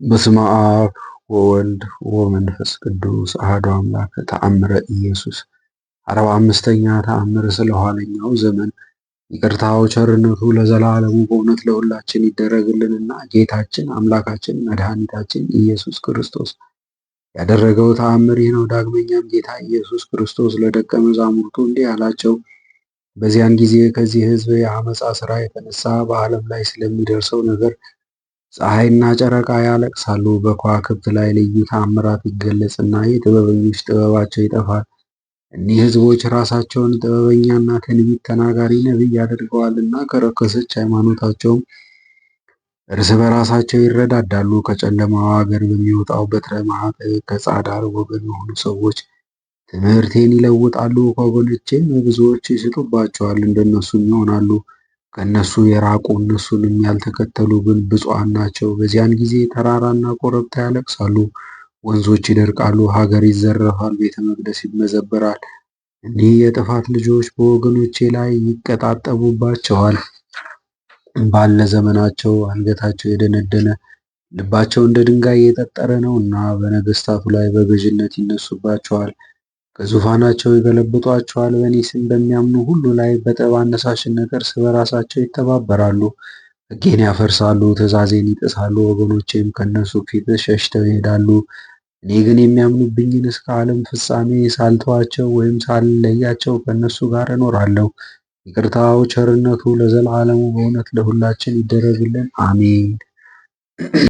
በስመ አብ ወወልድ ወመንፈስ ቅዱስ አሐዱ አምላክ። ተአምረ ኢየሱስ 45ኛ ተአምር። ስለ ኋለኛው ዘመን ይቅርታው ቸርነቱ ለዘላለሙ በእውነት ለሁላችን ይደረግልንና ጌታችን አምላካችን መድኃኒታችን ኢየሱስ ክርስቶስ ያደረገው ተአምር ይህ ነው። ዳግመኛም ጌታ ኢየሱስ ክርስቶስ ለደቀ መዛሙርቱ እንዲህ አላቸው። በዚያን ጊዜ ከዚህ ሕዝብ የአመፃ ሥራ የተነሳ በዓለም ላይ ስለሚደርሰው ነገር ፀሐይና ጨረቃ ያለቅሳሉ። በከዋክብት ላይ ልዩ ተአምራት ይገለጽና የጥበበኞች ጥበባቸው ይጠፋል። እኒህ ሕዝቦች ራሳቸውን ጥበበኛና ትንቢት ተናጋሪ ነቢይ አድርገዋልና ከረከሰች ሃይማኖታቸውም እርስ በራሳቸው ይረዳዳሉ። ከጨለማው አገር በሚወጣው በትረ መዓት ከጻዳር ወገን የሆኑ ሰዎች ትምህርቴን ይለውጣሉ። ከወገኖቼም ብዙዎች ይስጡባቸዋል፣ እንደነሱም ይሆናሉ። ከእነሱ የራቁ እነሱንም ያልተከተሉ ግን ብፁዓን ናቸው። በዚያን ጊዜ ተራራና ኮረብታ ያለቅሳሉ፣ ወንዞች ይደርቃሉ፣ ሀገር ይዘረፋል፣ ቤተ መቅደስ ይመዘበራል። እኒህ የጥፋት ልጆች በወገኖቼ ላይ ይቀጣጠቡባቸዋል። ባለ ዘመናቸው አንገታቸው የደነደነ ልባቸው እንደ ድንጋይ የጠጠረ ነውና በነገስታቱ ላይ በገዥነት ይነሱባቸዋል፣ ከዙፋናቸው ይገለብጧቸዋል። በእኔ ስም በሚያምኑ ሁሉ ላይ በጠብ አነሳሽነት እርስ በራሳቸው ይተባበራሉ፣ ሕጌን ያፈርሳሉ፣ ትእዛዜን ይጥሳሉ። ወገኖቼም ከእነሱ ፊት ሸሽተው ይሄዳሉ። እኔ ግን የሚያምኑብኝን እስከ ዓለም ፍጻሜ ሳልተዋቸው ወይም ሳልለያቸው ከእነሱ ጋር እኖራለሁ። ይቅርታው ቸርነቱ ለዘላለሙ በእውነት ለሁላችን ይደረግልን፣ አሜን።